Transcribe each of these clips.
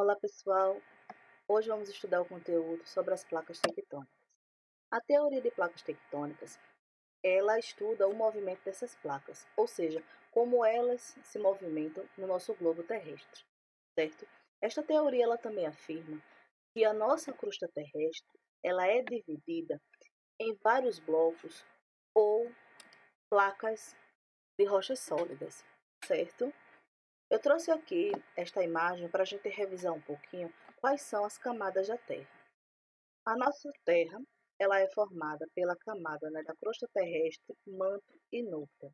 Olá pessoal, hoje vamos estudar o conteúdo sobre as placas tectônicas. A teoria de placas tectônicas, ela estuda o movimento dessas placas, ou seja, como elas se movimentam no nosso globo terrestre, certo? Esta teoria ela também afirma que a nossa crosta terrestre, ela é dividida em vários blocos ou placas de rochas sólidas, certo? Eu trouxe aqui esta imagem para a gente revisar um pouquinho quais são as camadas da Terra. A nossa Terra, ela é formada pela camada, né, da crosta terrestre, manto e núcleo.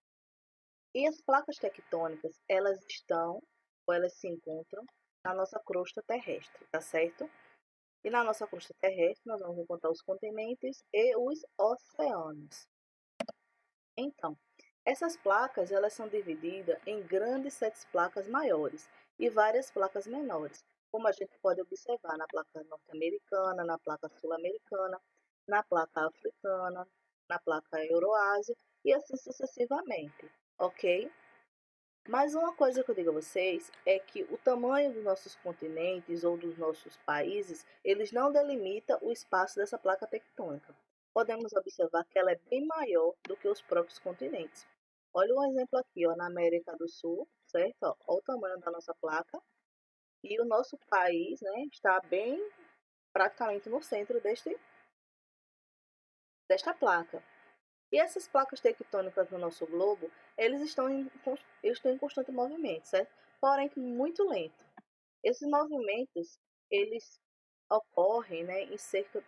E as placas tectônicas, elas estão ou elas se encontram na nossa crosta terrestre, tá certo? E na nossa crosta terrestre nós vamos encontrar os continentes e os oceanos. Então, essas placas elas são divididas em grandes sete placas maiores e várias placas menores, como a gente pode observar na placa norte-americana, na placa sul-americana, na placa africana, na placa Euroásia e assim sucessivamente, ok? Mas uma coisa que eu digo a vocês é que o tamanho dos nossos continentes ou dos nossos países, eles não delimitam o espaço dessa placa tectônica. Podemos observar que ela é bem maior do que os próprios continentes. Olha um exemplo aqui, ó, na América do Sul, certo? Ó, olha o tamanho da nossa placa. E o nosso país, né, está bem praticamente no centro desta placa. E essas placas tectônicas no nosso globo, eles estão em constante movimento, certo? Porém, muito lento. Esses movimentos, eles ocorrem, né, em cerca de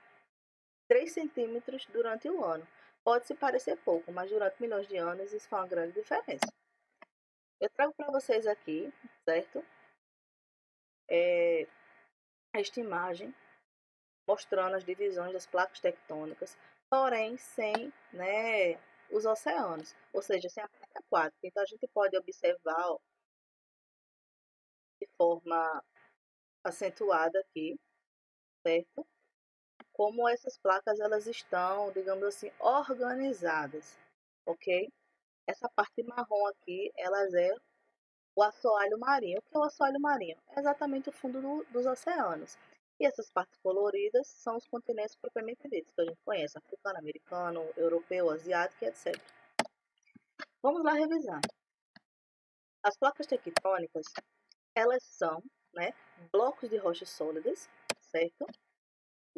3 centímetros durante o ano. Pode se parecer pouco, mas durante milhões de anos isso faz uma grande diferença. Eu trago para vocês aqui, certo? Esta imagem mostrando as divisões das placas tectônicas, porém sem, né, os oceanos, ou seja, sem a placa aquática. Então a gente pode observar, ó, de forma acentuada aqui, certo? Como essas placas elas estão, digamos assim, organizadas, ok? Essa parte marrom aqui, elas é o assoalho marinho. O que é o assoalho marinho? É exatamente o fundo dos oceanos. E essas partes coloridas são os continentes propriamente ditos, que a gente conhece, africano, americano, europeu, asiático, etc. Vamos lá revisar. As placas tectônicas, elas são, né, blocos de rochas sólidas, certo?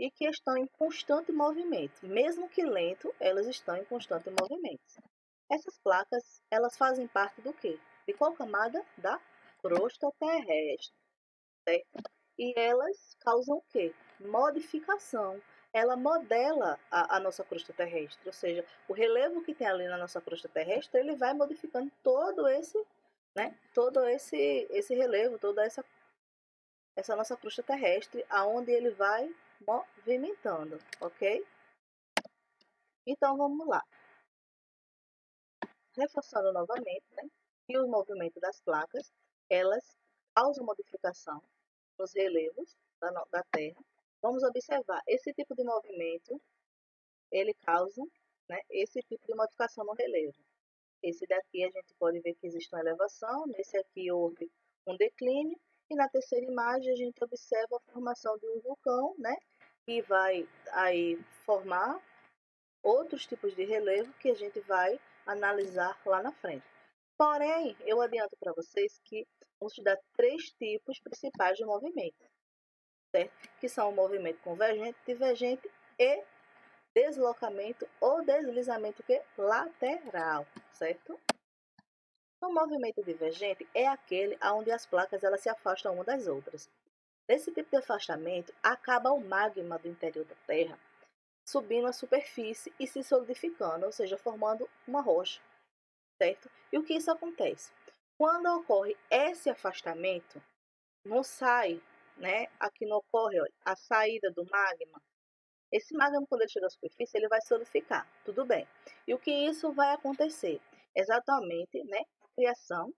E que estão em constante movimento. Mesmo que lento, elas estão em constante movimento. Essas placas, elas fazem parte do quê? De qual camada? Da crosta terrestre, certo? E elas causam o quê? Modificação. Ela modela a nossa crosta terrestre, ou seja, o relevo que tem ali na nossa crosta terrestre, ele vai modificando todo esse, né? Todo esse relevo, toda essa nossa crosta terrestre, aonde ele vai movimentando, ok? Então vamos lá. Reforçando novamente, né? Que o movimento das placas, elas causam modificação nos relevos da Terra. Vamos observar, esse tipo de movimento, ele causa, né, esse tipo de modificação no relevo. Esse daqui a gente pode ver que existe uma elevação, nesse aqui houve um declínio, e na terceira imagem a gente observa a formação de um vulcão, né, que vai aí formar outros tipos de relevo que a gente vai analisar lá na frente. Porém, eu adianto para vocês que vamos estudar 3 tipos principais de movimento, certo? Que são o movimento convergente, divergente e deslocamento ou deslizamento que lateral, certo? O movimento divergente é aquele onde as placas elas se afastam uma das outras. Nesse tipo de afastamento, acaba o magma do interior da Terra subindo à superfície e se solidificando, ou seja, formando uma rocha, certo? E o que isso acontece? Quando ocorre esse afastamento, não sai, né? Aqui não ocorre, olha, a saída do magma. Esse magma, quando ele chega à superfície, ele vai solidificar, tudo bem. E o que isso vai acontecer? Exatamente, né? A criação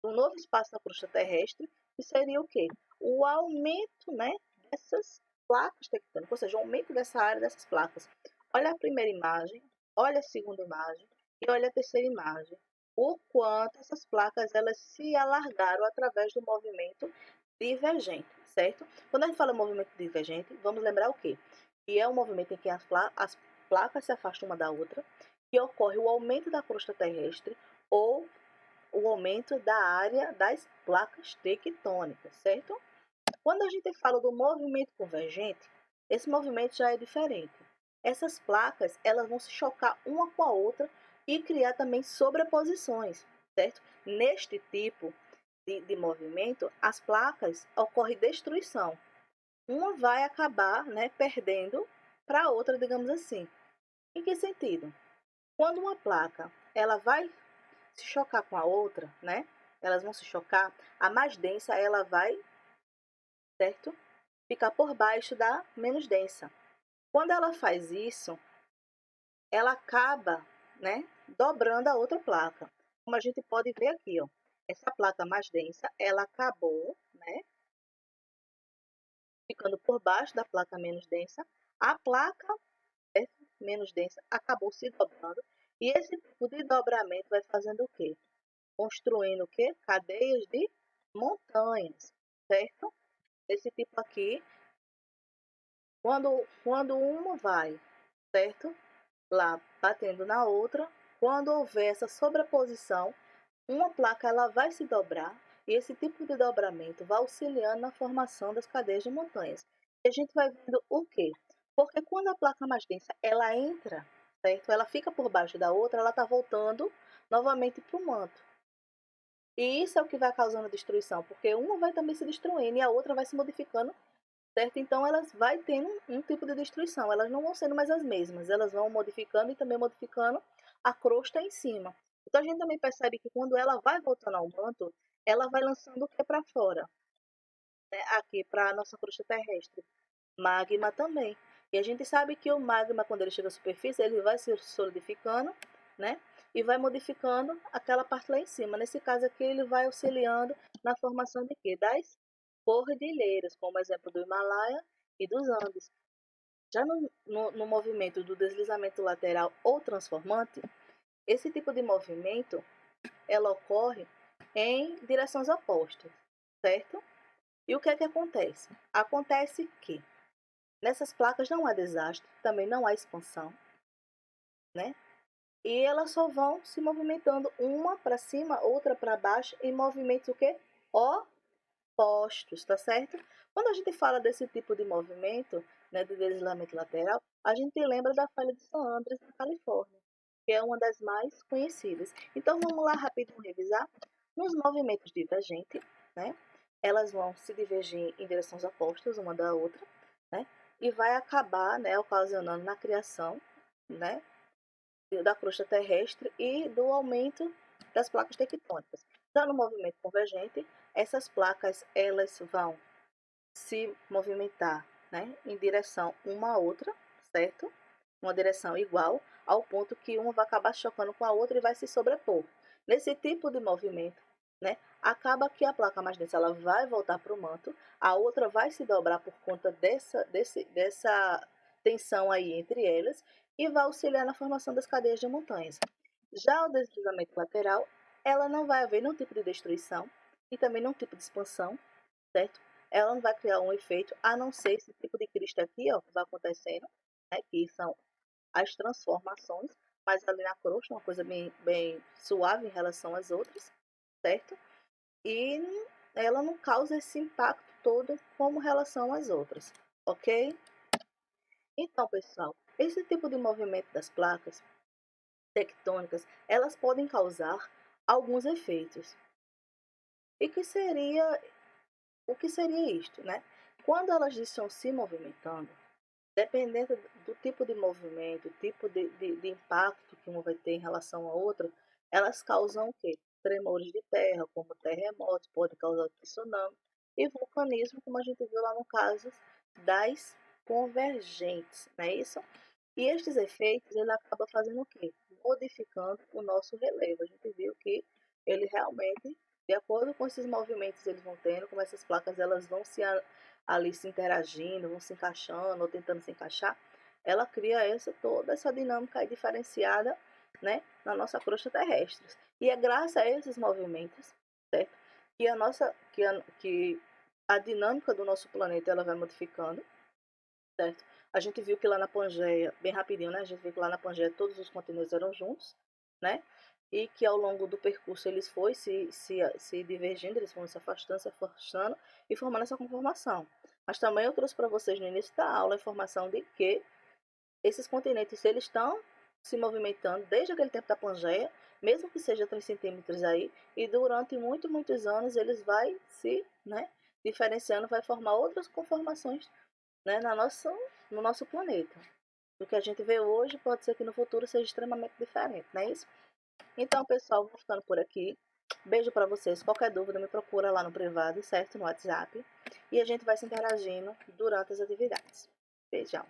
um novo espaço na crosta terrestre, que seria o quê? O aumento, né, dessas placas tectônicas, ou seja, o aumento dessa área dessas placas. Olha a primeira imagem, olha a segunda imagem e olha a terceira imagem. O quanto essas placas elas se alargaram através do movimento divergente. certo? Quando a gente fala movimento divergente, vamos lembrar o quê? Que é um movimento em que as placas se afastam uma da outra, que ocorre o aumento da crosta terrestre ou o aumento da área das placas tectônicas, certo? Quando a gente fala do movimento convergente, esse movimento já é diferente. Essas placas, elas vão se chocar uma com a outra e criar também sobreposições, certo? Neste tipo de movimento, as placas ocorre destruição. Uma vai acabar, né, perdendo para a outra, digamos assim. Em que sentido? Quando uma placa ela vai se chocar com a outra, né? Elas vão se chocar, a mais densa ela vai, certo? Ficar por baixo da menos densa. Quando ela faz isso, ela acaba, né, dobrando a outra placa. Como a gente pode ver aqui, ó, essa placa mais densa, ela acabou, né, ficando por baixo da placa menos densa. A placa menos densa acabou se dobrando. E esse tipo de dobramento vai fazendo o quê? Construindo o quê? Cadeias de montanhas, certo? Esse tipo aqui, quando uma vai, certo? Lá batendo na outra, quando houver essa sobreposição, uma placa ela vai se dobrar e esse tipo de dobramento vai auxiliando na formação das cadeias de montanhas. E a gente vai vendo o quê? Porque quando a placa mais densa ela entra, certo? Ela fica por baixo da outra, ela está voltando novamente para o manto. E isso é o que vai causando a destruição, porque uma vai também se destruindo e a outra vai se modificando, certo? Então elas vai tendo um tipo de destruição, elas não vão sendo mais as mesmas, elas vão modificando e também modificando a crosta em cima. Então a gente também percebe que quando ela vai voltando ao manto, ela vai lançando o que para fora, né? Aqui para a nossa crosta terrestre. Magma também. E a gente sabe que o magma, quando ele chega à superfície, ele vai se solidificando, né? E vai modificando aquela parte lá em cima. Nesse caso aqui, ele vai auxiliando na formação de quê? Das cordilheiras, como exemplo do Himalaia e dos Andes. Já no movimento do deslizamento lateral ou transformante, esse tipo de movimento, ela ocorre em direções opostas, certo? E o que é que acontece? Acontece que nessas placas não há desastre, também não há expansão, né? E elas só vão se movimentando uma para cima, outra para baixo, em movimentos o quê? Opostos, tá certo? Quando a gente fala desse tipo de movimento, né, de deslizamento lateral, a gente lembra da falha de San Andreas, na Califórnia, que é uma das mais conhecidas. Então vamos lá rapidinho revisar. Nos movimentos divergentes, né, elas vão se divergir em direções opostas uma da outra, né, e vai acabar, né, ocasionando na criação, né, da crosta terrestre e do aumento das placas tectônicas. Já no movimento convergente, essas placas elas vão se movimentar, né, em direção uma à outra, certo? Uma direção igual, ao ponto que uma vai acabar chocando com a outra e vai se sobrepor. Nesse tipo de movimento, né, acaba que a placa mais densa ela vai voltar para o manto, a outra vai se dobrar por conta dessa tensão aí entre elas e vai auxiliar na formação das cadeias de montanhas. Já o deslizamento lateral, ela não vai haver nenhum tipo de destruição e também nenhum tipo de expansão, certo? Ela não vai criar um efeito, a não ser esse tipo de crista aqui, ó, que vai acontecendo, né, que são as transformações, mas ali na crosta, uma coisa bem suave em relação às outras, certo? E ela não causa esse impacto todo como relação às outras, ok? Então, pessoal, esse tipo de movimento das placas tectônicas, elas podem causar alguns efeitos. E o que seria isto, né? Quando elas estão se movimentando, dependendo do tipo de movimento, tipo de impacto que uma vai ter em relação à outra, elas causam o quê? Tremores de terra, como terremotos, pode causar tsunami, e vulcanismo, como a gente viu lá no caso das convergentes, não é isso? E estes efeitos, ele acaba fazendo o quê? Modificando o nosso relevo. A gente viu que ele realmente, de acordo com esses movimentos que eles vão tendo, como essas placas elas vão ali se interagindo, vão se encaixando ou tentando se encaixar, ela cria toda essa dinâmica aí diferenciada, né, na nossa crosta terrestre. E é graças a esses movimentos, certo, que a dinâmica do nosso planeta ela vai modificando, certo? A gente viu que lá na Pangeia, bem rapidinho, né? A gente viu que lá na Pangeia todos os continentes eram juntos, né? E que ao longo do percurso eles foram se divergindo, eles foram se afastando e formando essa conformação. Mas também eu trouxe para vocês no início da aula a informação de que esses continentes eles estão se movimentando desde aquele tempo da Pangeia, mesmo que seja 3 centímetros aí, e durante muitos anos eles vai se, né, diferenciando, vai formar outras conformações, né, no nosso planeta. O que a gente vê hoje pode ser que no futuro seja extremamente diferente, não é isso? Então, pessoal, vou ficando por aqui. Beijo para vocês. Qualquer dúvida, me procura lá no privado, certo? No WhatsApp. E a gente vai se interagindo durante as atividades. Beijão.